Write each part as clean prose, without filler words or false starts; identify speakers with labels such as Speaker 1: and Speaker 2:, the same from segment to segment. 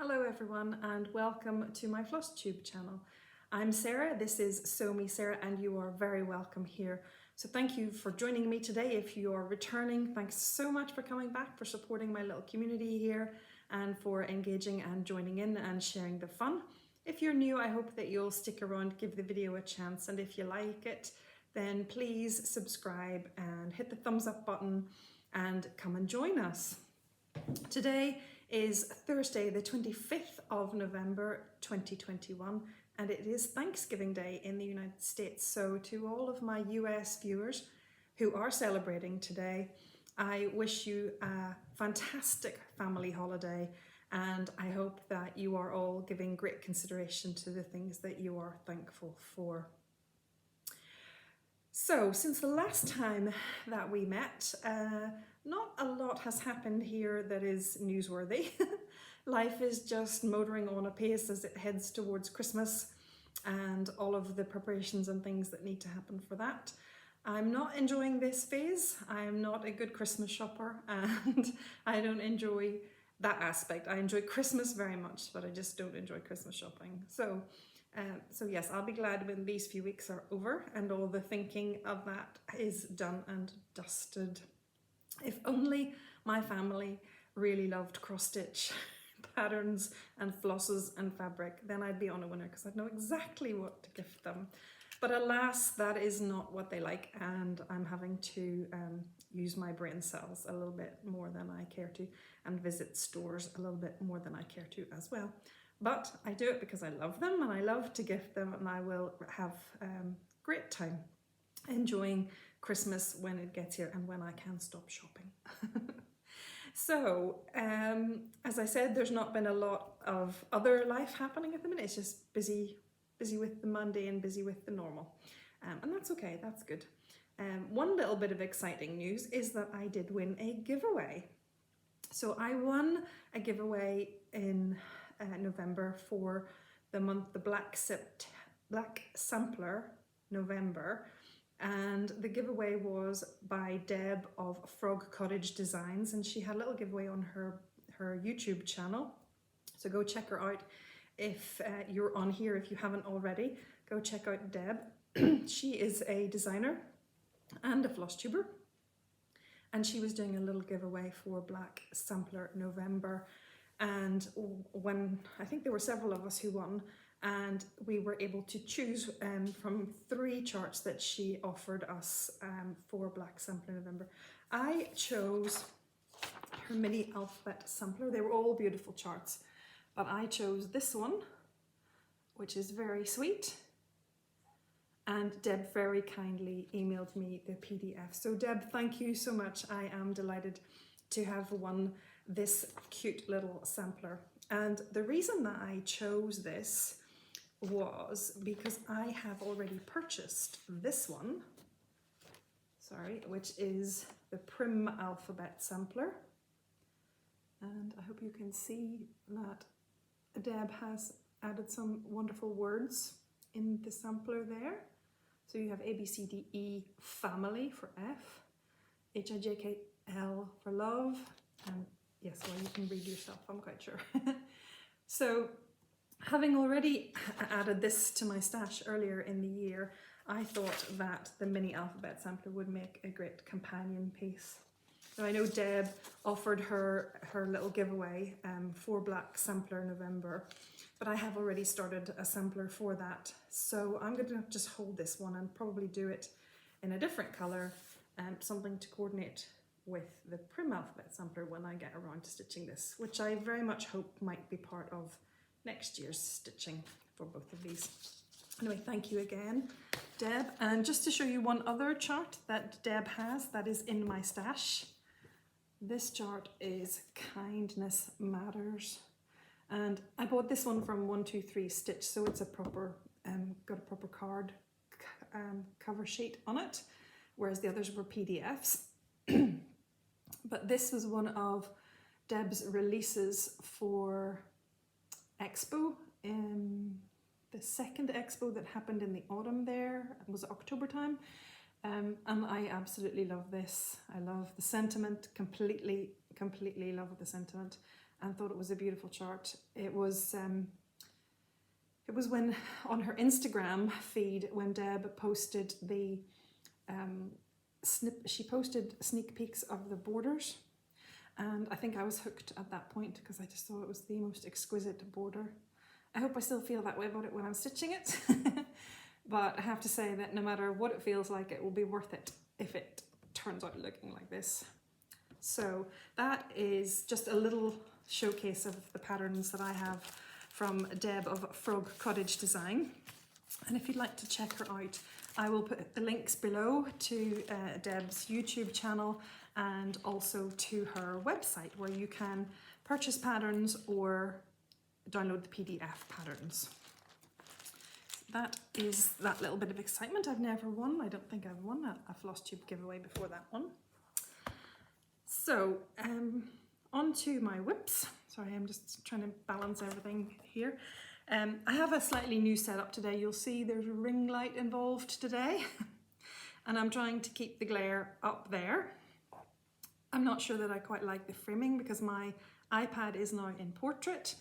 Speaker 1: Hello everyone and welcome to my Flosstube channel. I'm Sarah, this is Sew Me Sarah, and you are very welcome here. So thank you for joining me today. If you are returning, thanks so much for coming back, for supporting my little community here and for engaging and joining in and sharing the fun. If you're new, I hope that you'll stick around, give the video a chance, and if you like it, then please subscribe and hit the thumbs up button and come and join us. Today is Thursday, the 25th of November 2021, and it is Thanksgiving Day in the United States. So to all of my US viewers who are celebrating today, I wish you a fantastic family holiday, and I hope that you are all giving great consideration to the things that you are thankful for. So, since the last time that we met, not a lot has happened here that is newsworthy. Life is just motoring on apace as it heads towards Christmas and all of the preparations and things that need to happen for that. I'm not enjoying this phase. I'm not a good Christmas shopper and I don't enjoy that aspect. I enjoy Christmas very much, but I just don't enjoy Christmas shopping. So yes, I'll be glad when these few weeks are over and all the thinking of that is done and dusted. If only my family really loved cross-stitch patterns and flosses and fabric, then I'd be on a winner because I'd know exactly what to gift them. But alas, that is not what they like, and I'm having to use my brain cells a little bit more than I care to and visit stores a little bit more than I care to as well. But I do it because I love them and I love to gift them, and I will have great time enjoying Christmas when it gets here and when I can stop shopping. So, as I said, there's not been a lot of other life happening at the minute. It's just busy with the Monday and busy with the normal. And that's okay, that's good. One little bit of exciting news is that I did win a giveaway. So I won a giveaway in November for the month, the Black Sampler November, and the giveaway was by Deb of Cottage Designs, and she had a little giveaway on her YouTube channel, so go check her out if you're on here. If you haven't already, go check out Deb. She is a designer and a floss tuber, and she was doing a little giveaway for Black Sampler November. And when I think there were several of us who won, and we were able to choose from 3 charts that she offered us for Black Sampler November. I chose her mini alphabet sampler. They were all beautiful charts, but I chose this one, which is very sweet. And Deb very kindly emailed me the PDF. So Deb, thank you so much. I am delighted to have won this cute little sampler. And the reason that I chose this was because I have already purchased this one, which is the Prim Alphabet Sampler. And I hope you can see that Deb has added some wonderful words in the sampler there. So you have A, B, C, D, E, family for F, H, I, J, K, L for love, and yes, well, you can read yourself, I'm quite sure. So, having already added this to my stash earlier in the year, I thought that the mini alphabet sampler would make a great companion piece. So I know Deb offered her little giveaway for Black Sampler November, but I have already started a sampler for that. So I'm going to just hold this one and probably do it in a different colour, something to coordinate with the Prim Alphabet Sampler when I get around to stitching this, which I very much hope might be part of next year's stitching for both of these. Anyway, thank you again, Deb. And just to show you one other chart that Deb has that is in my stash. This chart is Kindness Matters. And I bought this one from 123 Stitch, so it's a proper, got a proper card cover sheet on it, whereas the others were PDFs. But this was one of Deb's releases for Expo, the second Expo that happened in the autumn there. It was October time. And I absolutely love this. I love the sentiment, completely love the sentiment. and thought it was a beautiful chart. It was when on her Instagram feed when Deb posted the she posted sneak peeks of the borders, and I think I was hooked at that point because I just thought it was the most exquisite border. I hope I still feel that way about it when I'm stitching it. But I have to say that no matter what it feels like, it will be worth it if it turns out looking like this. So that is just a little showcase of the patterns that I have from Deb of Frog Cottage Design. And if you'd like to check her out, I will put the links below to Deb's YouTube channel and also to her website where you can purchase patterns or download the PDF patterns. That is that little bit of excitement. I've never won. I don't think I've won a Flosstube giveaway before that one. So on to my whips. Sorry, I'm just trying to balance everything here. I have a slightly new setup today. You'll see there's a ring light involved today. And I'm trying to keep the glare up there. I'm not sure that I quite like the framing because my iPad is now in portrait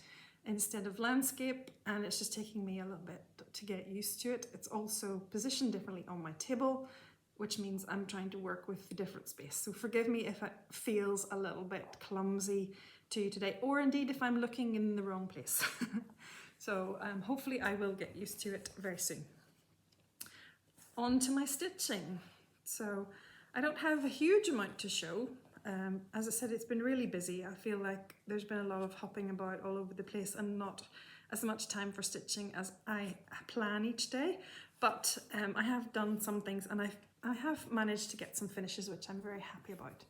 Speaker 1: instead of landscape, and it's just taking me a little bit to get used to it. It's also positioned differently on my table, which means I'm trying to work with the different space. So forgive me if it feels a little bit clumsy to you today, or indeed if I'm looking in the wrong place. So hopefully I will get used to it very soon. On to my stitching. So I don't have a huge amount to show. As I said, it's been really busy. I feel like there's been a lot of hopping about all over the place and not as much time for stitching as I plan each day. But I have done some things, and I have managed to get some finishes, which I'm very happy about.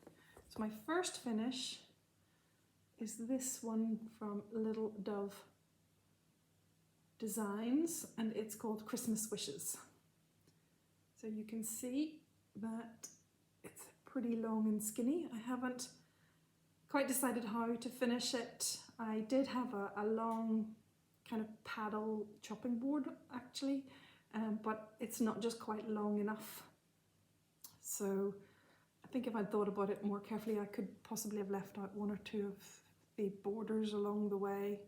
Speaker 1: So my first finish is this one from Little Dove Designs, and it's called Christmas Wishes. So you can see that it's pretty long and skinny. I haven't quite decided how to finish it. I did have a long kind of paddle chopping board actually, but it's not just quite long enough. So I think if I'd thought about it more carefully, I could possibly have left out one or two of the borders along the way.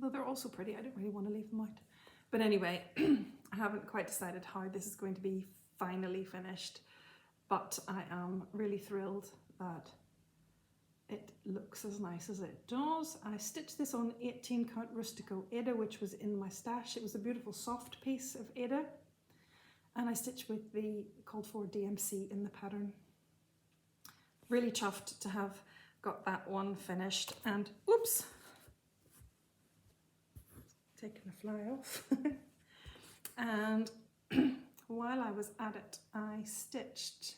Speaker 1: Although they're also pretty, I don't really want to leave them out. But anyway, I haven't quite decided how this is going to be finally finished, but I am really thrilled that it looks as nice as it does. I stitched this on 18 count Rustico Ada, which was in my stash. It was a beautiful soft piece of Ada, and I stitched with the called for DMC in the pattern. Really chuffed to have got that one finished, and oops, taking a fly off. And while I was at it, I stitched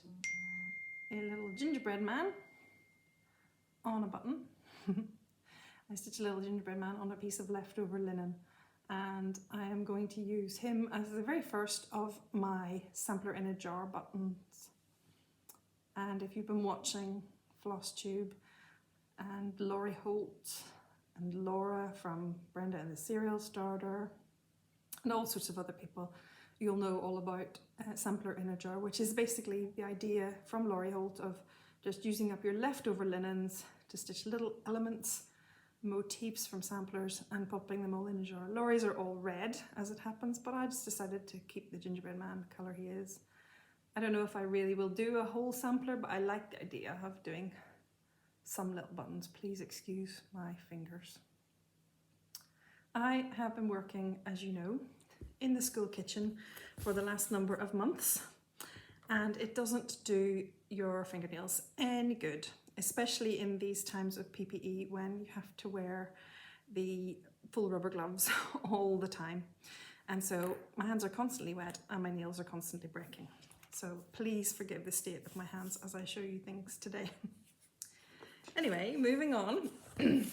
Speaker 1: a little gingerbread man on a button. I stitched a little gingerbread man on a piece of leftover linen, and I am going to use him as the very first of my sampler in a jar buttons. And if you've been watching Flosstube and Laurie Holt and Laura from Brenda and the Cereal Starter and all sorts of other people, you'll know all about sampler in a jar, which is basically the idea from Laurie Holt of just using up your leftover linens to stitch little elements, motifs from samplers, and popping them all in a jar. Laurie's are all red as it happens, but I just decided to keep the gingerbread man the colour he is. I don't know if I really will do a whole sampler, but I like the idea of doing some little buttons. Please excuse my fingers. I have been working, as you know, in the school kitchen for the last number of months, and it doesn't do your fingernails any good, especially in these times of PPE when you have to wear the full rubber gloves all the time. And so my hands are constantly wet and my nails are constantly breaking. So please forgive the state of my hands as I show you things today. Anyway, moving on. I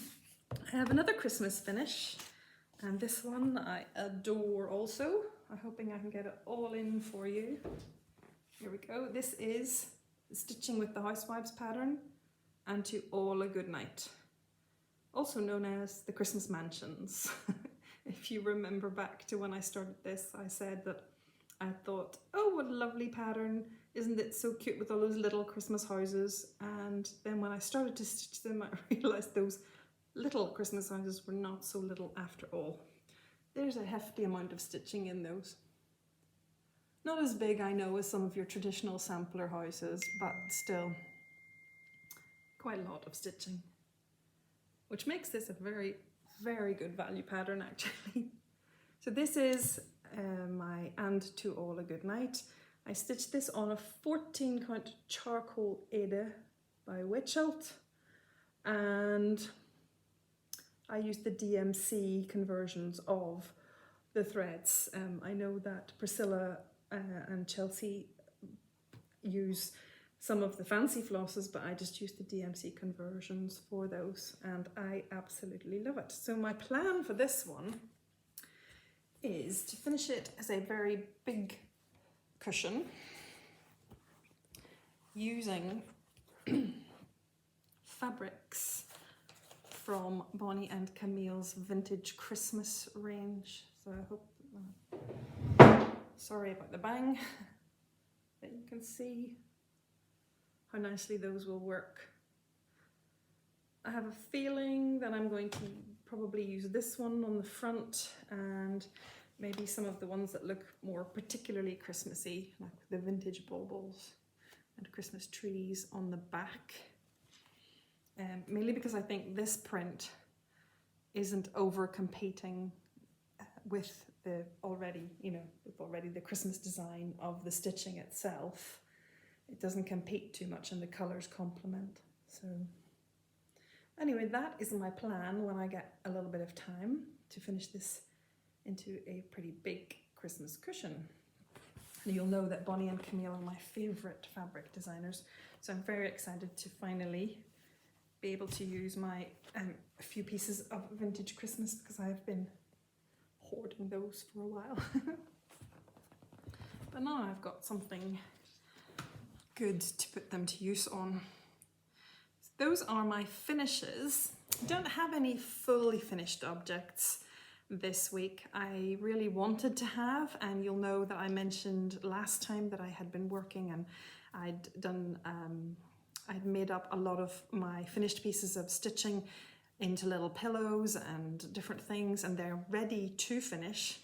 Speaker 1: have another Christmas finish, and this one I adore also. I'm hoping I can get it all in for you. Here we go. This is Stitching with the Housewives pattern, and To All a Good Night, also known as the Christmas Mansions. If you remember back to when I started this, I said that I thought, oh, what a lovely pattern. Isn't it so cute with all those little Christmas houses? And then when I started to stitch them, I realised those little Christmas houses were not so little after all. There's a hefty amount of stitching in those. Not as big, I know, as some of your traditional sampler houses, but still quite a lot of stitching, which makes this a very, very good value pattern actually. So this is my And to All a Good Night. I stitched this on a 14 count charcoal Ada by Holt, and I used the DMC conversions of the threads. I know that Priscilla and Chelsea use some of the fancy flosses, but I just used the DMC conversions for those, and I absolutely love it. So my plan for this one is to finish it as a very big cushion using fabrics from Bonnie and Camille's Vintage Christmas range. So I hope, sorry about the bang, but you can see how nicely those will work. I have a feeling that I'm going to probably use this one on the front and maybe some of the ones that look more particularly Christmassy, like the vintage baubles and Christmas trees on the back. Mainly because I think this print isn't over competing with the already the Christmas design of the stitching itself. It doesn't compete too much and the colours complement. So anyway, that is my plan when I get a little bit of time to finish this into a pretty big Christmas cushion. And you'll know that Bonnie and Camille are my favourite fabric designers, so I'm very excited to finally be able to use my a few pieces of vintage Christmas, because I've been hoarding those for a while. But now I've got something good to put them to use on. So those are my finishes. I don't have any fully finished objects this week. I really wanted to have, and you'll know that I mentioned last time that I had been working and I'd made up a lot of my finished pieces of stitching into little pillows and different things, and they're ready to finish.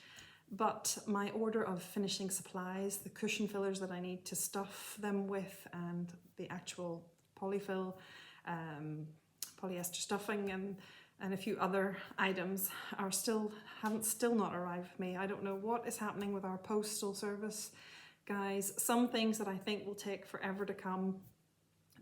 Speaker 1: But my order of finishing supplies, the cushion fillers that I need to stuff them with, and the actual polyfill, polyester stuffing, and a few other items haven't not arrived with me. I don't know what is happening with our postal service, guys. Some things that I think will take forever to come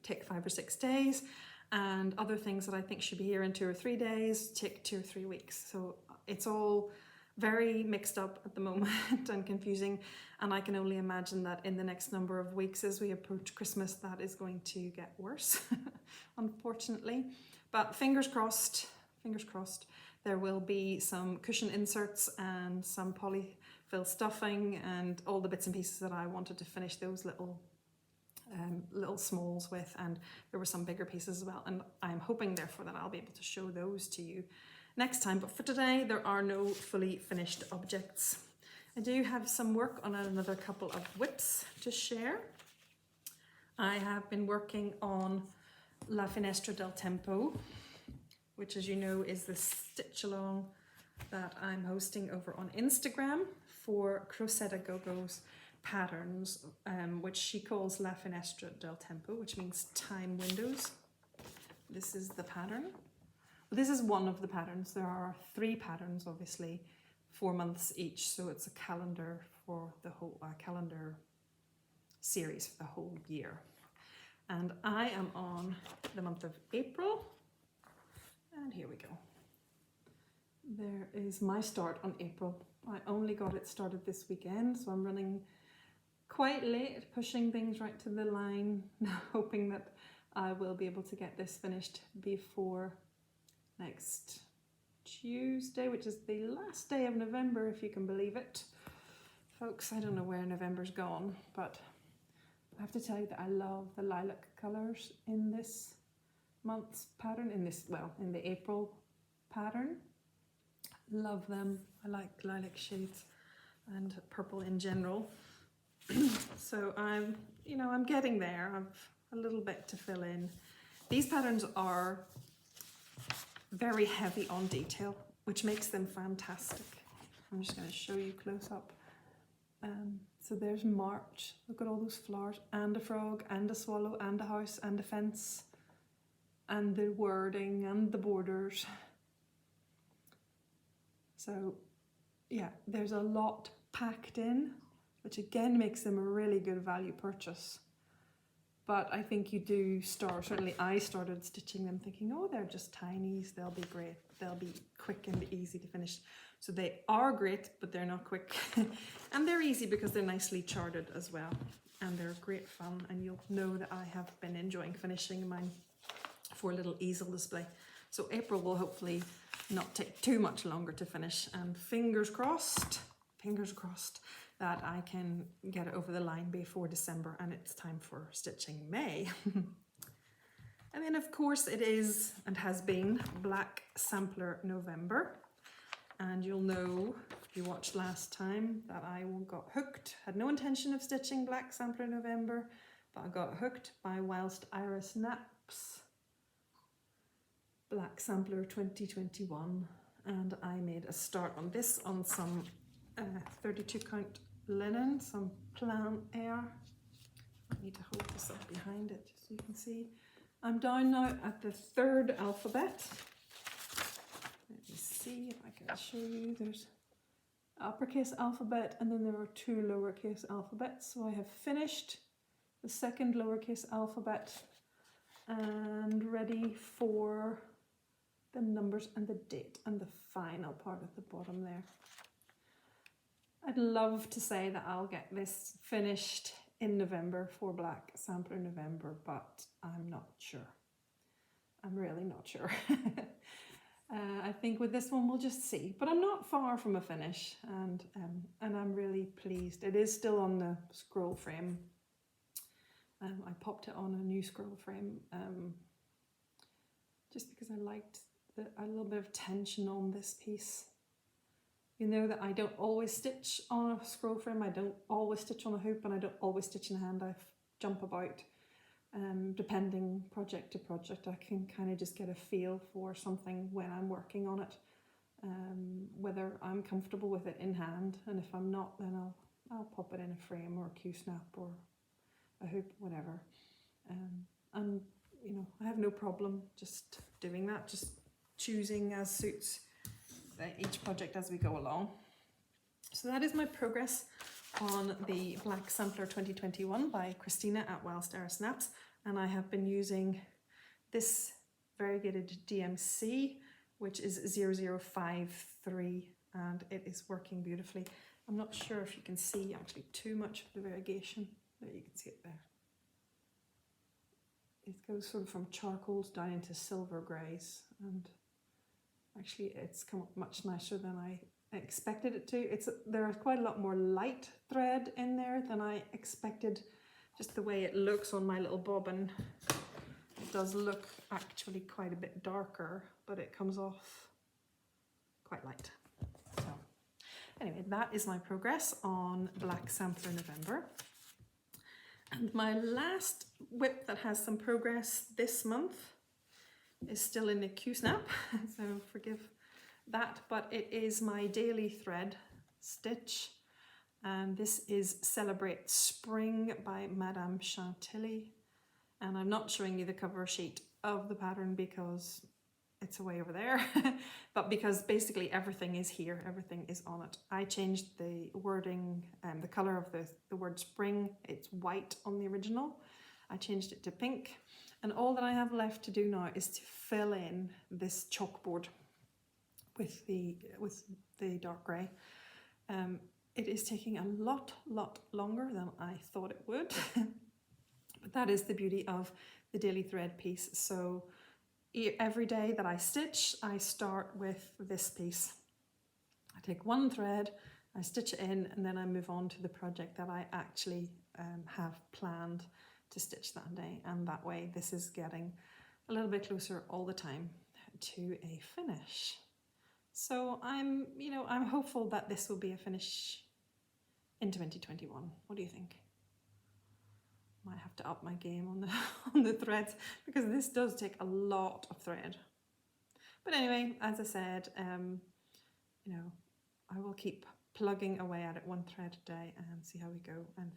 Speaker 1: take 5 or 6 days, and other things that I think should be here in 2 or 3 days take 2 or 3 weeks. So it's all very mixed up at the moment and confusing, and I can only imagine that in the next number of weeks as we approach Christmas that is going to get worse, unfortunately. But fingers crossed, there will be some cushion inserts and some polyfill stuffing and all the bits and pieces that I wanted to finish those little smalls with, and there were some bigger pieces as well, and I'm hoping therefore that I'll be able to show those to you next time. But for today there are no fully finished objects. I do have some work on another couple of whips to share. I have been working on La Finestra del Tempo, which, as you know, is the stitch along that I'm hosting over on Instagram for Crocetta Gogo's patterns, which she calls La Finestra del Tempo, which means time windows. This is the pattern. This is one of the patterns. There are 3 patterns, obviously, 4 months each, so it's a calendar for the whole calendar series for the whole year. And I am on the month of April, and here we go. There is my start on April. I only got it started this weekend, so I'm running quite late, pushing things right to the line, hoping that I will be able to get this finished before next Tuesday, which is the last day of November, if you can believe it. Folks, I don't know where November's gone, but I have to tell you that I love the lilac colours in this month's pattern, in the April pattern. Love them. I like lilac shades and purple in general. So I'm getting there. I've a little bit to fill in. These patterns are very heavy on detail, which makes them fantastic. I'm just going to show you close up. So there's March. Look at all those flowers, and a frog, and a swallow, and a house, and a fence, and the wording, and the borders. So yeah, there's a lot packed in, which again makes them a really good value purchase. But I think you do start, certainly I started stitching them thinking, oh, they're just tinies, they'll be great, they'll be quick and easy to finish. So they are great, but they're not quick. And they're easy because they're nicely charted as well. And they're great fun, and you'll know that I have been enjoying finishing mine for a little easel display. So April will hopefully not take too much longer to finish, and fingers crossed that I can get it over the line before December and it's time for stitching May. And then of course it is and has been Black Sampler November. And you'll know, if you watched last time, that I got hooked. Had no intention of stitching Black Sampler November, but I got hooked by Whilst Iris Naps Black Sampler 2021. And I made a start on this on some 32 count linen, some plein air. I need to hold this up behind it so you can see. I'm down now at the 3rd alphabet. Let me see if I can show you. There's uppercase alphabet, and then there are 2 lowercase alphabets. So I have finished the 2nd lowercase alphabet and ready for the numbers and the date and the final part at the bottom there. I'd love to say that I'll get this finished in November for Black Sampler November, but I'm not sure. I'm really not sure. I think with this one we'll just see, but I'm not far from a finish, and I'm really pleased. It is still on the scroll frame. I popped it on a new scroll frame just because I liked a little bit of tension on this piece. You know that I don't always stitch on a scroll frame, I don't always stitch on a hoop, and I don't always stitch in hand. I jump about, depending project to project. I can kind of just get a feel for something when I'm working on it, whether I'm comfortable with it in hand, and if I'm not, then I'll pop it in a frame or a Q-snap or a hoop, whatever. And you know, I have no problem just doing that, just choosing as suits each project as we go along. So that is my progress on the Black Sampler 2021 by Christina at Whilst Iris Naps, and I have been using this variegated DMC, which is 0053, and it is working beautifully. I'm not sure if you can see actually too much of the variegation. There, you can see it there. It goes sort of from charcoals down into silver greys, and actually it's come up much nicer than I expected it to. There is quite a lot more light thread in there than I expected. Just the way it looks on my little bobbin, it does look actually quite a bit darker, but it comes off quite light. So anyway, that is my progress on Black Sampler November. And my last whip that has some progress this month is still in a Q-snap, so forgive that, but it is my daily thread stitch, and this is Celebrate Spring by Madame Chantilly, and I'm not showing you the cover sheet of the pattern because it's way over there, but because basically everything is here, everything is on it. I changed the wording and the colour of the word spring. It's white on the original. I changed it to pink. And all that I have left to do now is to fill in this chalkboard with the dark grey. It is taking a lot longer than I thought it would, but that is the beauty of the daily thread piece. So every day that I stitch, I start with this piece. I take one thread, I stitch it in, and then I move on to the project that I actually have planned to stitch that day, and that way this is getting a little bit closer all the time to a finish. So I'm hopeful that this will be a finish in 2021. What do you think? Might have to up my game on the threads, because this does take a lot of thread. But anyway, as I said, you know, I will keep plugging away at it one thread a day and see how we go and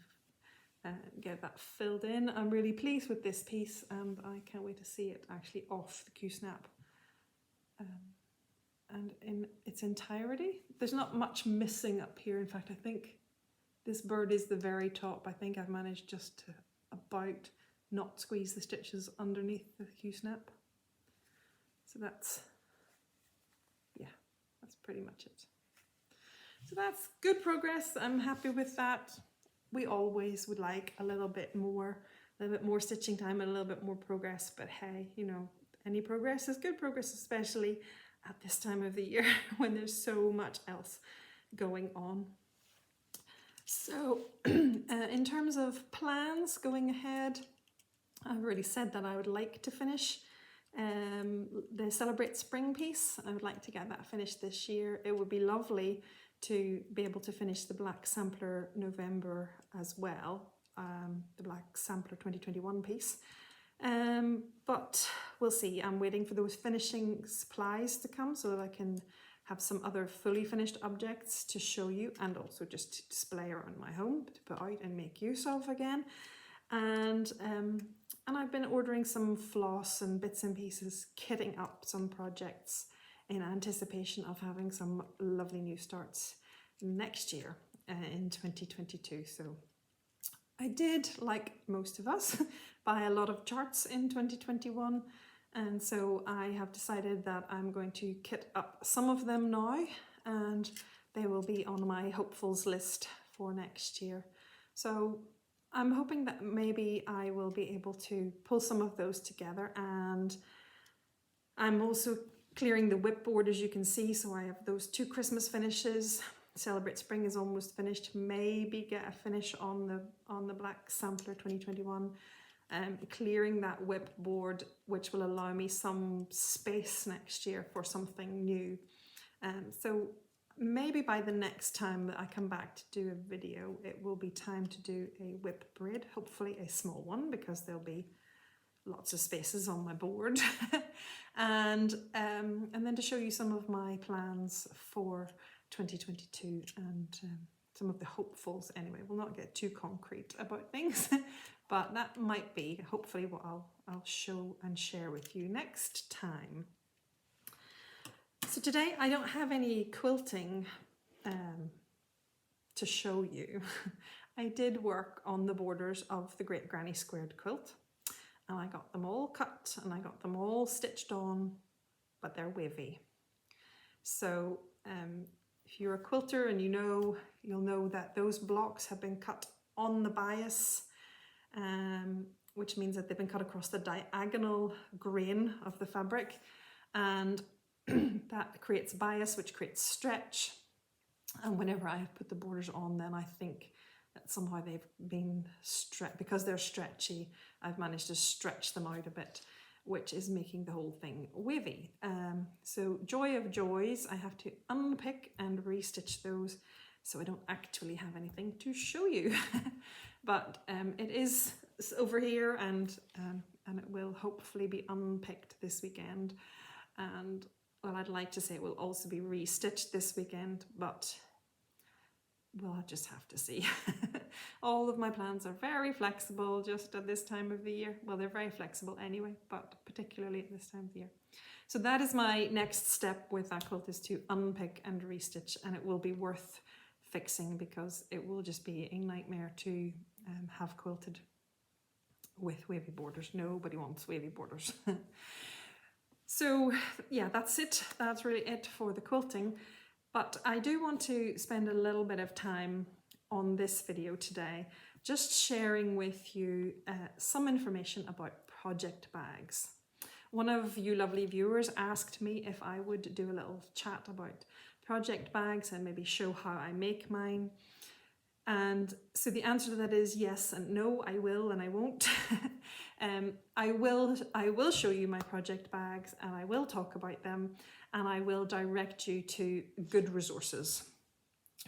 Speaker 1: get that filled in. I'm really pleased with this piece and I can't wait to see it actually off the Q-snap. And in its entirety, there's not much missing up here. In fact, I think this bird is the very top. I think I've managed just to about not squeeze the stitches underneath the Q-snap. So that's pretty much it. So that's good progress. I'm happy with that. We always would like a little bit more stitching time and a little bit more progress, but hey, you know, any progress is good progress, especially at this time of the year when there's so much else going on. So in terms of plans going ahead, I've already said that I would like to finish the Celebrate Spring piece. I would like to get that finished this year. It would be lovely to be able to finish the Black Sampler November as well, the Black Sampler 2021 piece. But we'll see. I'm waiting for those finishing supplies to come so that I can have some other fully finished objects to show you and also just to display around my home to put out and make use of again. And I've been ordering some floss and bits and pieces, kitting up some projects in anticipation of having some lovely new starts next year in 2022. So I did, like most of us, buy a lot of charts in 2021. And so I have decided that I'm going to kit up some of them now and they will be on my hopefuls list for next year. So I'm hoping that maybe I will be able to pull some of those together, and I'm also clearing the whip board, as you can see. So I have those 2 Christmas finishes. Celebrate Spring is almost finished. Maybe get a finish on the Black Sampler 2021. Clearing that whip board, which will allow me some space next year for something new. So maybe by the next time that I come back to do a video, it will be time to do a whip braid, hopefully a small one, because there'll be lots of spaces on my board. and then to show you some of my plans for 2022 and some of the hopefuls. Anyway, we'll not get too concrete about things, but that might be hopefully what I'll show and share with you next time. So today I don't have any quilting to show you. I did work on the borders of the Great Granny Squared quilt and I got them all cut and I got them all stitched on, but they're wavy. So if you're a quilter and you'll know that those blocks have been cut on the bias, which means that they've been cut across the diagonal grain of the fabric, and that creates bias, which creates stretch. And whenever I have put the borders on, then I think that somehow they've been stretched, because they're stretchy, I've managed to stretch them out a bit, which is making the whole thing wavy. So joy of joys, I have to unpick and restitch those, so I don't actually have anything to show you. But it is over here, and it will hopefully be unpicked this weekend. And well, I'd like to say it will also be restitched this weekend, but we'll just have to see. All of my plans are very flexible just at this time of the year. Well, they're very flexible anyway, but particularly at this time of the year. So that is my next step with that quilt, is to unpick and restitch, and it will be worth fixing because it will just be a nightmare to have quilted with wavy borders. Nobody wants wavy borders. So yeah, that's it. That's really it for the quilting. But I do want to spend a little bit of time on this video today, just sharing with you some information about project bags. One of you lovely viewers asked me if I would do a little chat about project bags and maybe show how I make mine. And so the answer to that is yes and no. I will and I won't. I will show you my project bags and I will talk about them, and I will direct you to good resources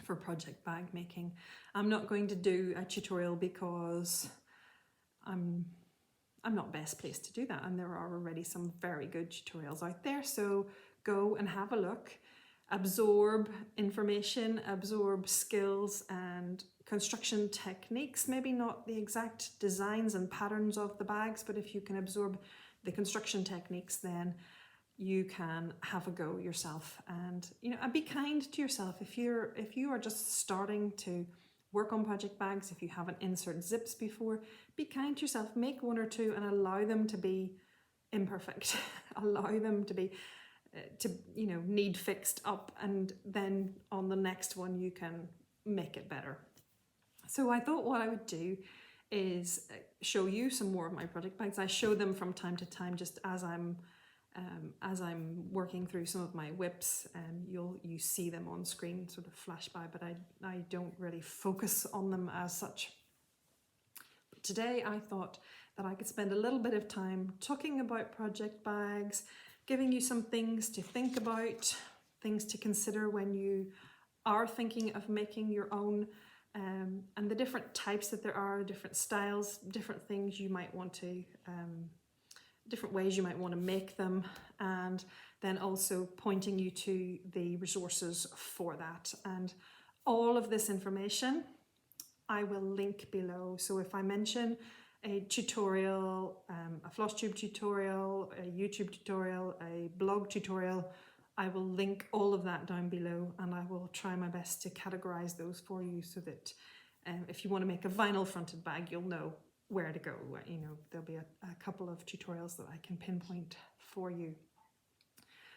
Speaker 1: for project bag making. I'm not going to do a tutorial because I'm not best placed to do that, and there are already some very good tutorials out there. So go and have a look, absorb information, absorb skills and construction techniques, maybe not the exact designs and patterns of the bags, but if you can absorb the construction techniques, then you can have a go yourself. And and be kind to yourself. If you are just starting to work on project bags, if you haven't inserted zips before, be kind to yourself. Make one or two and allow them to be imperfect. Allow them to be need fixed up, and then on the next one you can make it better. So I thought what I would do is show you some more of my project bags. I show them from time to time just as I'm working through some of my whips, and you see them on screen sort of flash by, but I don't really focus on them as such. But today I thought that I could spend a little bit of time talking about project bags, giving you some things to think about, things to consider when you are thinking of making your own, and the different types that there are, different styles, different things you might want to different ways you might want to make them, and then also pointing you to the resources for that. And all of this information I will link below. So if I mention a tutorial, a Flosstube tutorial, a YouTube tutorial, a blog tutorial, I will link all of that down below, and I will try my best to categorize those for you so that if you want to make a vinyl fronted bag, you'll know where to go. There'll be a couple of tutorials that I can pinpoint for you.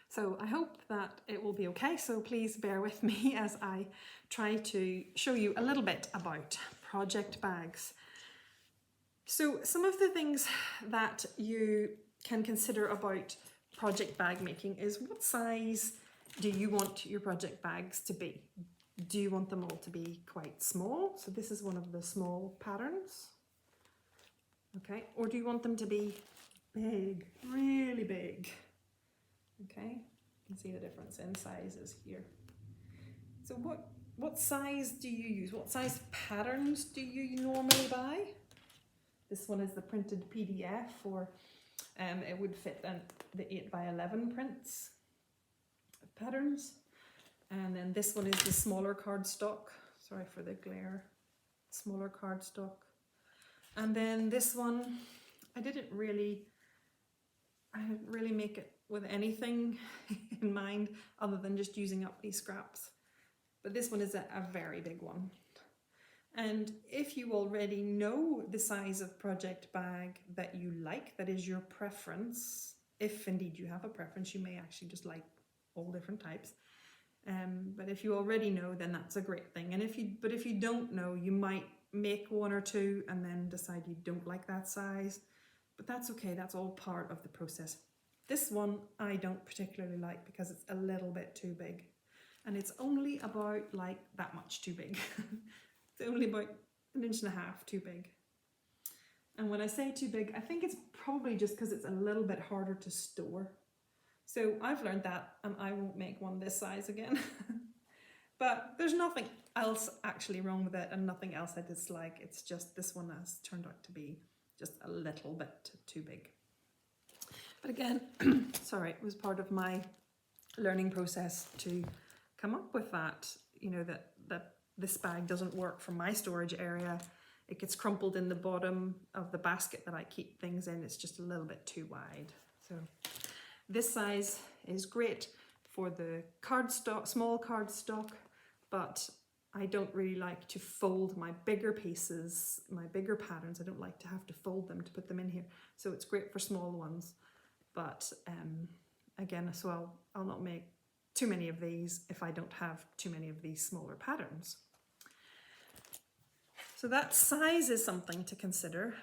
Speaker 1: So I hope that it will be okay. So please bear with me as I try to show you a little bit about project bags. So some of the things that you can consider about project bag making is, what size do you want your project bags to be? Do you want them all to be quite small? So this is one of the small patterns. Okay, or do you want them to be big, really big? Okay, you can see the difference in sizes here. So what size do you use? What size patterns do you normally buy? This one is the printed PDF, or it would fit the 8x11 prints patterns. And then this one is the smaller cardstock. Sorry for the glare. Smaller cardstock. And then this one, I didn't really make it with anything in mind other than just using up these scraps. But this one is a very big one. And if you already know the size of project bag that you like, that is your preference, if indeed you have a preference, you may actually just like all different types. But if you already know, then that's a great thing. And if you don't know, you might make one or two and then decide you don't like that size, but that's okay. That's all part of the process. This one I don't particularly like because it's a little bit too big, and it's only about like that much too big. It's only about 1.5 inches too big. And when I say too big, I think it's probably just because it's a little bit harder to store. So I've learned that, and I won't make one this size again. But there's nothing else actually wrong with it, and nothing else I dislike. It's just this one has turned out to be just a little bit too big. But again, sorry, it was part of my learning process to come up with that, that this bag doesn't work for my storage area. It gets crumpled in the bottom of the basket that I keep things in. It's just a little bit too wide. So this size is great for the cardstock, small cardstock, but I don't really like to fold my bigger pieces, my bigger patterns. I don't like to have to fold them to put them in here. So it's great for small ones. But again, so I'll not make too many of these if I don't have too many of these smaller patterns. So that size is something to consider.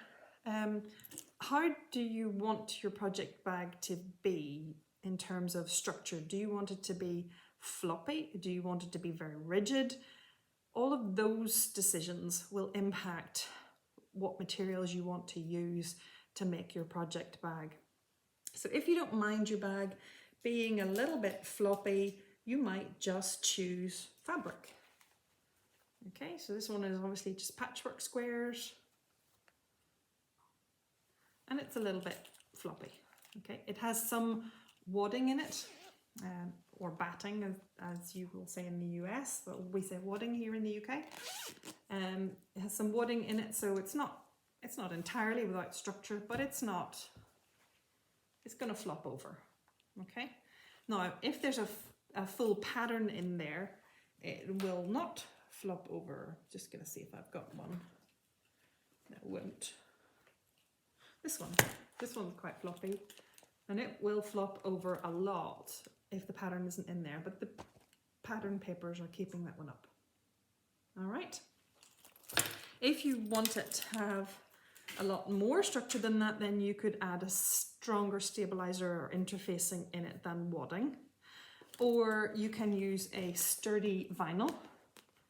Speaker 1: How do you want your project bag to be in terms of structure? Do you want it to be floppy? Do you want it to be very rigid? All of those decisions will impact what materials you want to use to make your project bag. So if you don't mind your bag being a little bit floppy, you might just choose fabric. Okay, so this one is obviously just patchwork squares, and it's a little bit floppy. Okay, it has some wadding in it, or batting, as you will say in the US, but we say wadding here in the UK. It has some wadding in it, so it's not entirely without structure, but it's going to flop over. Okay. Now, if there's a full pattern in there, it will not flop over. Just gonna see if I've got one. No, it won't. This one's quite floppy, and it will flop over a lot if the pattern isn't in there, but the pattern papers are keeping that one up. All right. If you want it to have a lot more structure than that, then you could add a stronger stabilizer or interfacing in it than wadding. Or you can use a sturdy vinyl.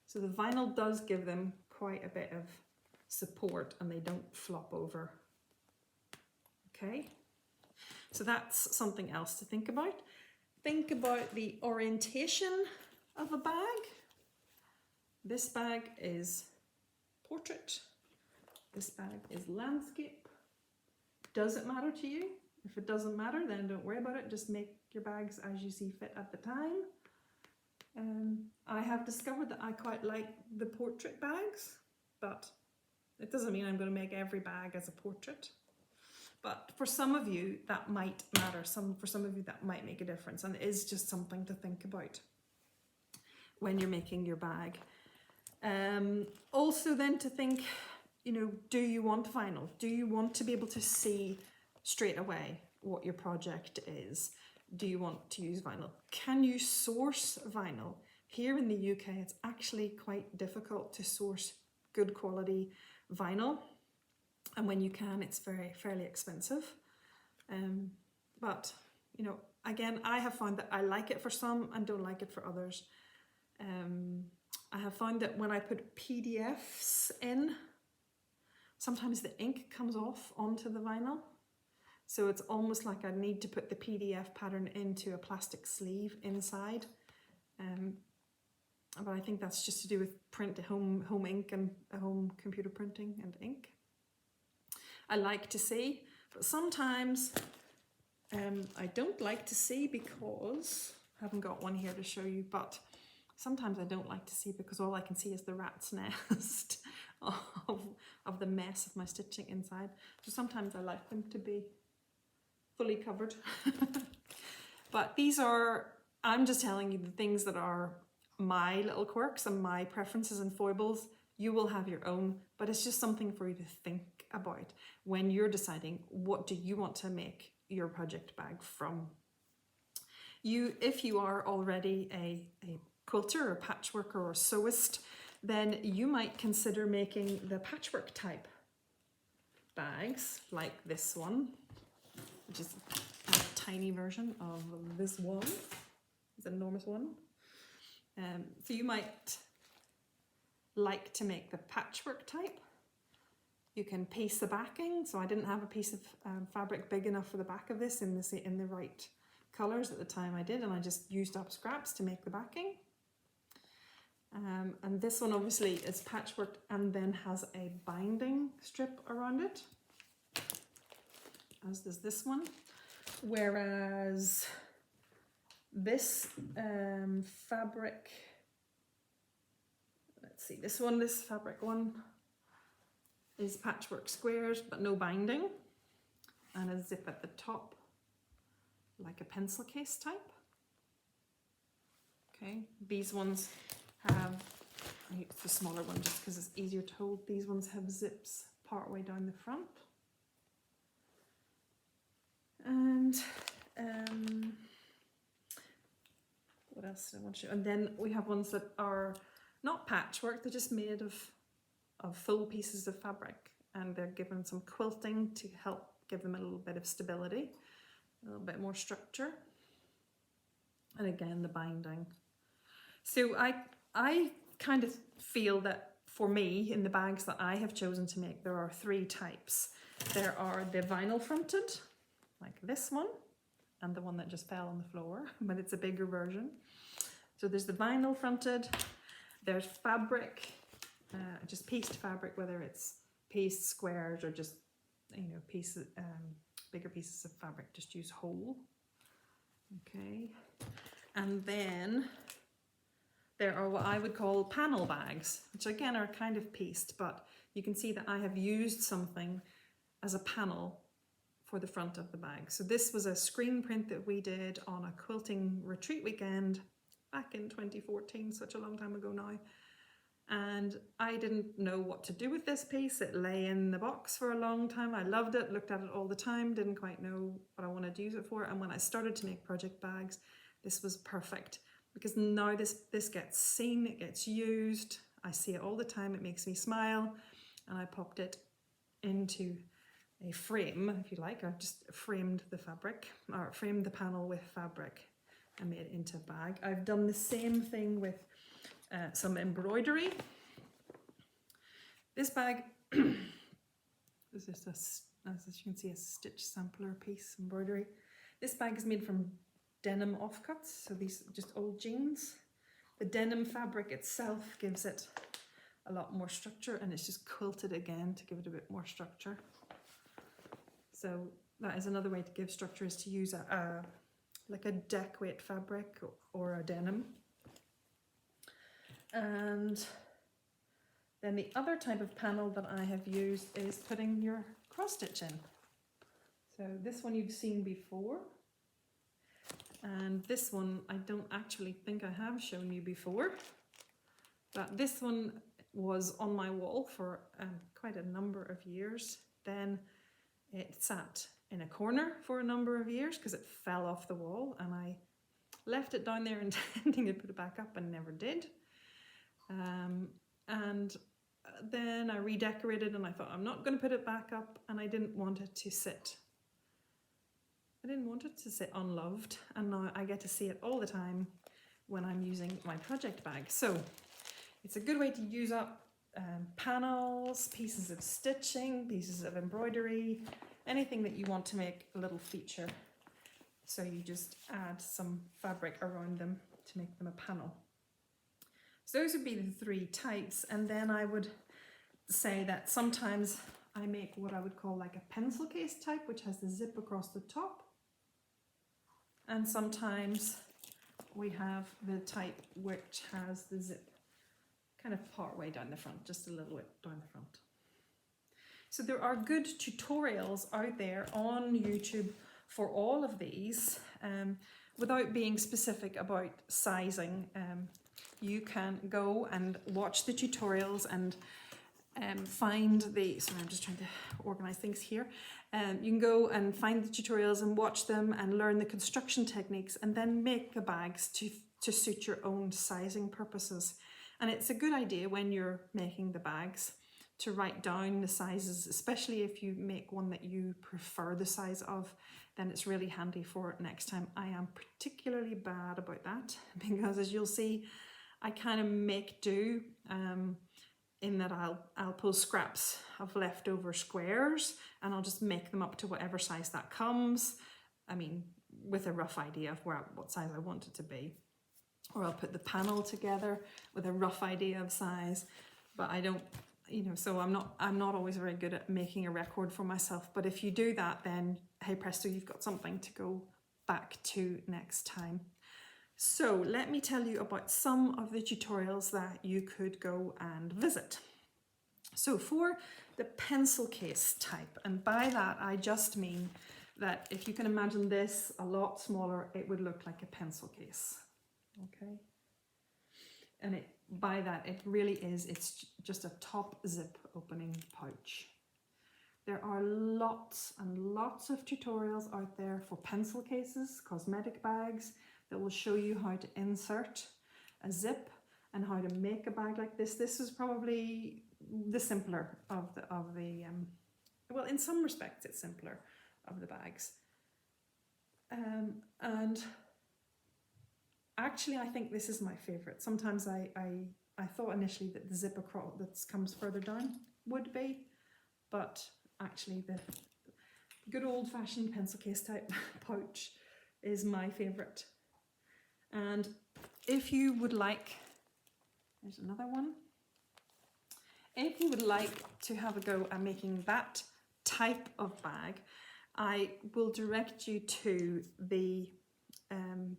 Speaker 1: So the vinyl does give them quite a bit of support and they don't flop over. Okay, so that's something else to think about. Think about the orientation of a bag. This bag is portrait. This bag is landscape. Does it matter to you? If it doesn't matter, then don't worry about it. Just make your bags as you see fit at the time. I have discovered that I quite like the portrait bags, but it doesn't mean I'm going to make every bag as a portrait. But for some of you, that might matter. For some of you, that might make a difference. And it is just something to think about when you're making your bag. Also then to think, you know, do you want vinyl? Do you want to be able to see straight away what your project is? Do you want to use vinyl? Can you source vinyl? Here in the UK, it's actually quite difficult to source good quality vinyl. And when you can, it's fairly expensive. But, you know, again, I have found that I like it for some and don't like it for others. I have found that when I put PDFs in, sometimes the ink comes off onto the vinyl. So it's almost like I need to put the PDF pattern into a plastic sleeve inside. But I think that's just to do with home ink and home computer printing and ink. I like to see, but sometimes I don't like to see because, I haven't got one here to show you, but sometimes I don't like to see because all I can see is the rat's nest of the mess of my stitching inside. So sometimes I like them to be fully covered. But these are, I'm just telling you the things that are my little quirks and my preferences and foibles. You will have your own, but it's just something for you to think about when you're deciding what do you want to make your project bag from. If you are already a quilter or patchworker or sewist, then you might consider making the patchwork type bags like this one, which is a tiny version of this one. It's an enormous one. So you might like to make the patchwork type. You can piece the backing. So I didn't have a piece of fabric big enough for the back of this in the right colours at the time I did, and I just used up scraps to make the backing. And this one obviously is patchwork and then has a binding strip around it, as does this one. Whereas this fabric, let's see, this fabric one is patchwork squares but no binding, and a zip at the top like a pencil case type. Okay, these ones have, I use the smaller one just because it's easier to hold. These ones have zips part way down the front. And what else do I want to show? And then we have ones that are not patchwork, they're just made of full pieces of fabric, and they're given some quilting to help give them a little bit of stability, a little bit more structure. And again, the binding. So I kind of feel that for me, in the bags that I have chosen to make, there are three types. There are the vinyl fronted, like this one, and the one that just fell on the floor, but it's a bigger version. So there's the vinyl fronted, there's fabric, just pieced fabric, whether it's pieced squares or just, you know, pieces, bigger pieces of fabric, just use whole. Okay, and then there are what I would call panel bags, which again are kind of pieced, but you can see that I have used something as a panel for the front of the bag. So this was a screen print that we did on a quilting retreat weekend back in 2014, such a long time ago now. And I didn't know what to do with this piece. It lay in the box for a long time. I loved it, looked at it all the time, didn't quite know what I wanted to use it for. And when I started to make project bags, this was perfect, because now this gets seen, it gets used. I see it all the time, it makes me smile. And I popped it into a frame, if you like. I just framed the fabric, or framed the panel with fabric and made it into a bag. I've done the same thing with some embroidery. This bag is just as you can see, a stitch sampler piece embroidery. This bag is made from denim offcuts, so these just old jeans. The denim fabric itself gives it a lot more structure, and it's just quilted again to give it a bit more structure. So that is another way to give structure, is to use like a deck weight fabric or a denim. And then the other type of panel that I have used is putting your cross stitch in. So this one you've seen before, and this one I don't actually think I have shown you before, but this one was on my wall for quite a number of years. Then it sat in a corner for a number of years because it fell off the wall, and I left it down there intending to put it back up and never did. And then I redecorated, and I thought I'm not going to put it back up, and I didn't want it to sit. I didn't want it to sit unloved, and now I get to see it all the time when I'm using my project bag. So it's a good way to use up panels, pieces of stitching, pieces of embroidery, anything that you want to make a little feature. So you just add some fabric around them to make them a panel. So those would be the three types, and then I would say that sometimes I make what I would call like a pencil case type, which has the zip across the top, and sometimes we have the type which has the zip kind of part way down the front, just a little bit down the front. So there are good tutorials out there on YouTube for all of these, without being specific about sizing. You can go and watch the tutorials and find the, sorry, I'm just trying to organize things here. You can go and find the tutorials and watch them and learn the construction techniques, and then make the bags to suit your own sizing purposes. And it's a good idea when you're making the bags to write down the sizes, especially if you make one that you prefer the size of, then it's really handy for next time. I am particularly bad about that because, as you'll see, I kind of make do in that I'll pull scraps of leftover squares and I'll just make them up to whatever size that comes. I mean, with a rough idea of what size I want it to be. Or I'll put the panel together with a rough idea of size, but I don't, so I'm not always very good at making a record for myself. But if you do that, then hey presto, you've got something to go back to next time. So let me tell you about some of the tutorials that you could go and visit. So for the pencil case type, and by that I just mean that if you can imagine this a lot smaller, it would look like a pencil case. Okay, and by that it really is, it's just a top zip opening pouch. There are lots and lots of tutorials out there for pencil cases, cosmetic bags, that will show you how to insert a zip and how to make a bag like this. This is probably the simpler of the well, in some respects it's simpler of the bags. And actually I think this is my favorite. Sometimes I thought initially that the zip across that comes further down would be, but actually the good old-fashioned pencil case type pouch is my favorite. And if you would like, there's another one. If you would like to have a go at making that type of bag, I will direct you to the the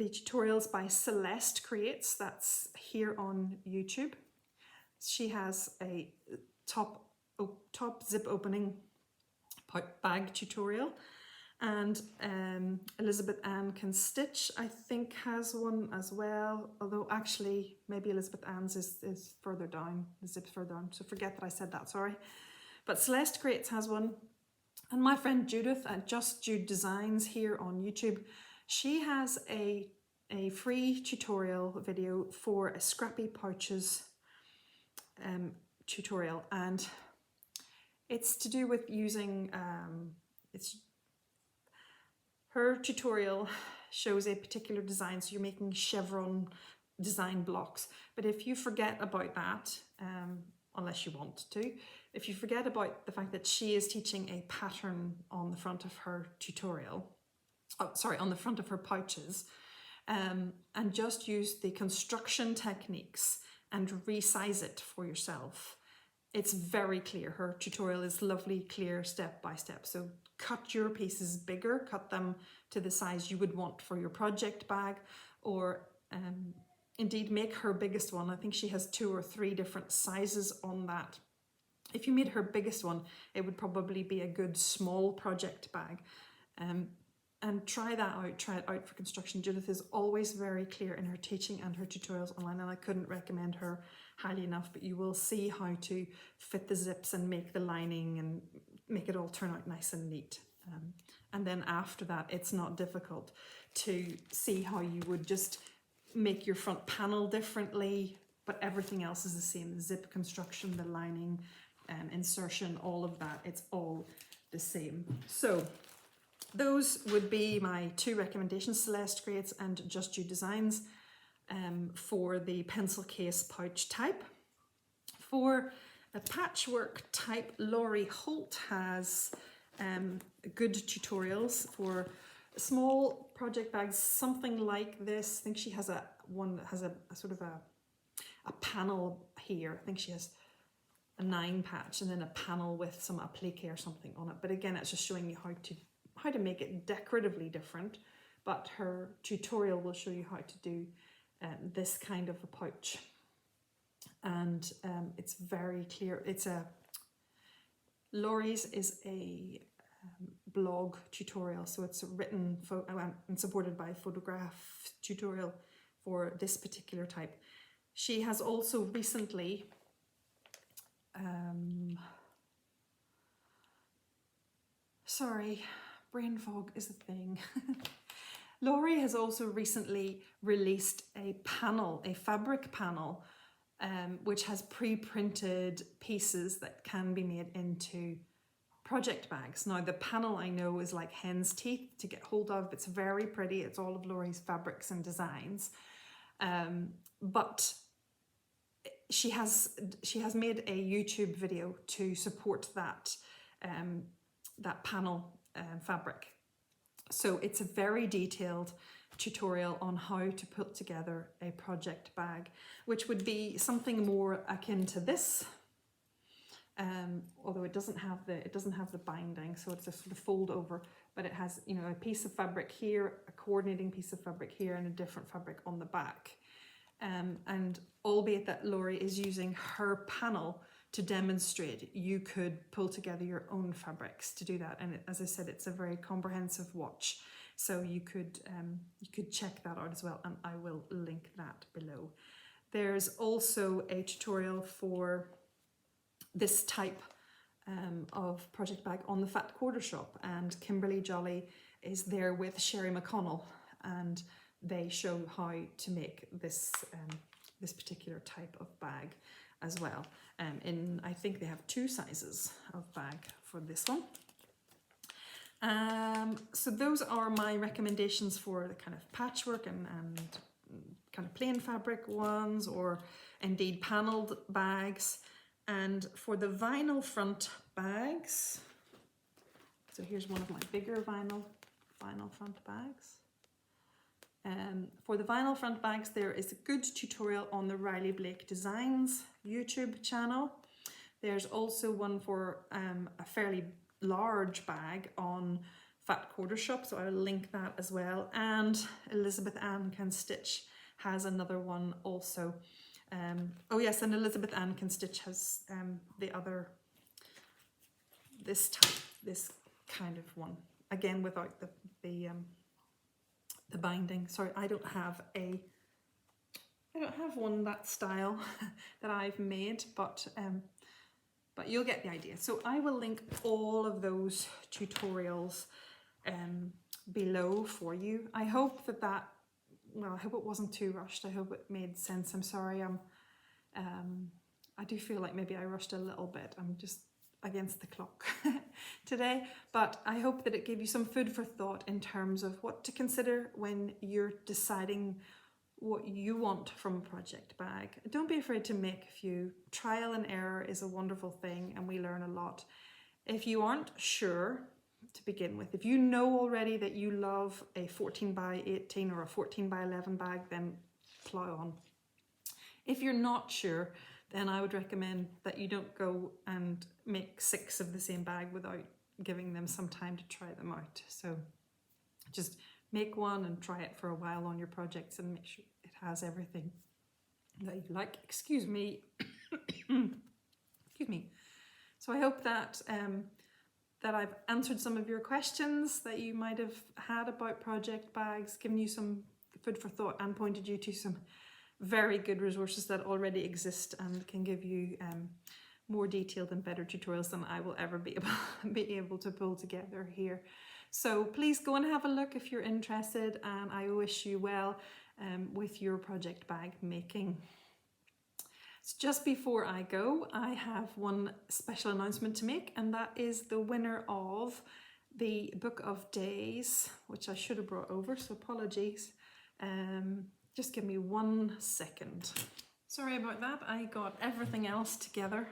Speaker 1: tutorials by Celeste Creates, that's here on YouTube. She has a top zip opening bag tutorial, and Elizabeth Ann Can Stitch, I think, has one as well, although actually maybe Elizabeth Ann's is further down, the zip's further down, so forget that I said that, sorry. But Celeste Creates has one, and my friend Judith at Just Jude Designs here on YouTube, she has a free tutorial video for a scrappy pouches tutorial, and it's to do with using, her tutorial shows a particular design, so you're making chevron design blocks. But if you forget about that, unless you want to, if you forget about the fact that she is teaching a pattern on the front of her tutorial, on the front of her pouches, and just use the construction techniques and resize it for yourself, it's very clear. Her tutorial is lovely, clear, step by step. So cut your pieces bigger, cut them to the size you would want for your project bag, or indeed make her biggest one. I think she has 2 or 3 different sizes on that. If you made her biggest one, it would probably be a good small project bag. And try that out, try it out for construction. Judith is always very clear in her teaching and her tutorials online, and I couldn't recommend her highly enough, but you will see how to fit the zips and make the lining and make it all turn out nice and neat. And then after that, it's not difficult to see how you would just make your front panel differently, but everything else is the same. The zip construction, the lining, insertion, all of that, it's all the same. So those would be my 2 recommendations, Celeste Creates and Just Jude Designs, for the pencil case pouch type. For a patchwork type, Laurie Holt has good tutorials for small project bags, something like this. I think she has one that has a sort of a panel here. I think she has a 9 patch and then a panel with some applique or something on it. But again, it's just showing you how to make it decoratively different, but her tutorial will show you how to do this kind of a pouch, and it's very clear. Laurie's is a blog tutorial, so it's written and supported by a photograph tutorial for this particular type. She has also recently sorry, brain fog is a thing. Laurie has also recently released a fabric panel, which has pre-printed pieces that can be made into project bags. Now the panel I know is like hen's teeth to get hold of. It's very pretty. It's all of Laurie's fabrics and designs. But she has made a YouTube video to support that panel fabric. So it's a very detailed tutorial on how to put together a project bag, which would be something more akin to this, although it doesn't have the binding, so it's a sort of fold over, but it has, you know, a piece of fabric here, a coordinating piece of fabric here, and a different fabric on the back. And albeit that Laurie is using her panel to demonstrate, you could pull together your own fabrics to do that. And as I said, it's a very comprehensive watch, so you could check that out as well, and I will link that below. There's also a tutorial for this type of project bag on the Fat Quarter Shop, and Kimberly Jolly is there with Sherry McConnell, and they show how to make this this particular type of bag as well. I think they have 2 sizes of bag for this one. So those are my recommendations for the kind of patchwork and kind of plain fabric ones, or indeed panelled bags. And for the vinyl front bags, so here's one of my bigger vinyl front bags. For the vinyl front bags, there is a good tutorial on the Riley Blake Designs YouTube channel. There's also one for a fairly large bag on Fat Quarter Shop, so I will link that as well. And Elizabeth Ann Can Stitch has another one also. Oh yes, and Elizabeth Ann Can Stitch has the other, this type, this kind of one, again without the binding. Sorry, I don't have one that style that I've made, but you'll get the idea. So I will link all of those tutorials below for you. I hope that well, I hope it wasn't too rushed. I hope it made sense. I'm sorry, I do feel like maybe I rushed a little bit. I'm just against the clock today, but I hope that it gave you some food for thought in terms of what to consider when you're deciding what you want from a project bag. Don't be afraid to make a few. Trial and error is a wonderful thing, and we learn a lot. If you aren't sure, to begin with, if you know already that you love a 14 by 18 or a 14 by 11 bag, then plow on. If you're not sure, then I would recommend that you don't go and make 6 of the same bag without giving them some time to try them out. So just make one and try it for a while on your projects and make sure it has everything that you like. Excuse me. Excuse me. So I hope that that I've answered some of your questions that you might have had about project bags, given you some food for thought, and pointed you to some very good resources that already exist and can give you more detailed and better tutorials than I will ever be able to pull together here. So please go and have a look if you're interested, and I wish you well with your project bag making. So just before I go, I have one special announcement to make, and that is the winner of the Book of Days, which I should have brought over, so apologies. Just give me 1 second. Sorry about that, I got everything else together,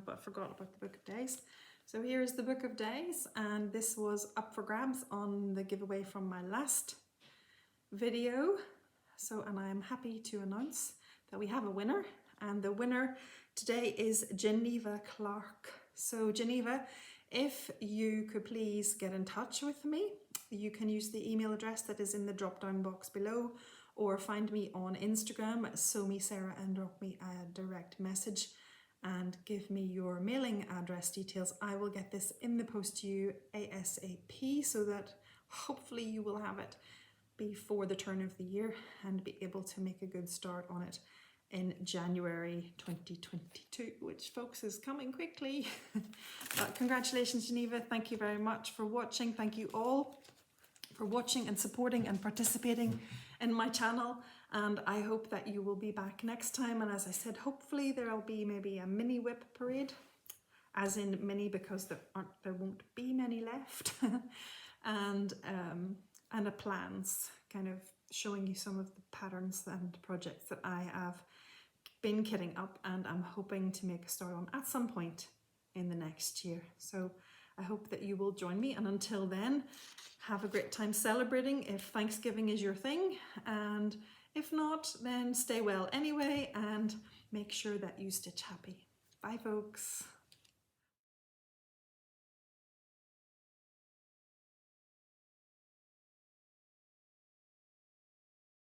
Speaker 1: but forgot about the Book of Days. So here is the Book of Days, and this was up for grabs on the giveaway from my last video. So, and I am happy to announce that we have a winner, and the winner today is Geneva Clark. So Geneva, if you could please get in touch with me, you can use the email address that is in the drop down box below, or find me on Instagram, SewMeSarah, and drop me a direct message and give me your mailing address details. I will get this in the post to you ASAP, so that hopefully you will have it before the turn of the year and be able to make a good start on it in January 2022, which, folks, is coming quickly. But congratulations, Geneva. Thank you very much for watching. Thank you all for watching and supporting and participating in my channel, and I hope that you will be back next time. And as I said, hopefully there'll be maybe a mini whip parade, as in mini because there won't be many left, and a plans kind of showing you some of the patterns and projects that I have been kitting up and I'm hoping to make a start on at some point in the next year. So I hope that you will join me, and until then, have a great time celebrating if Thanksgiving is your thing, and if not, then stay well anyway and make sure that you stitch happy. Bye, folks.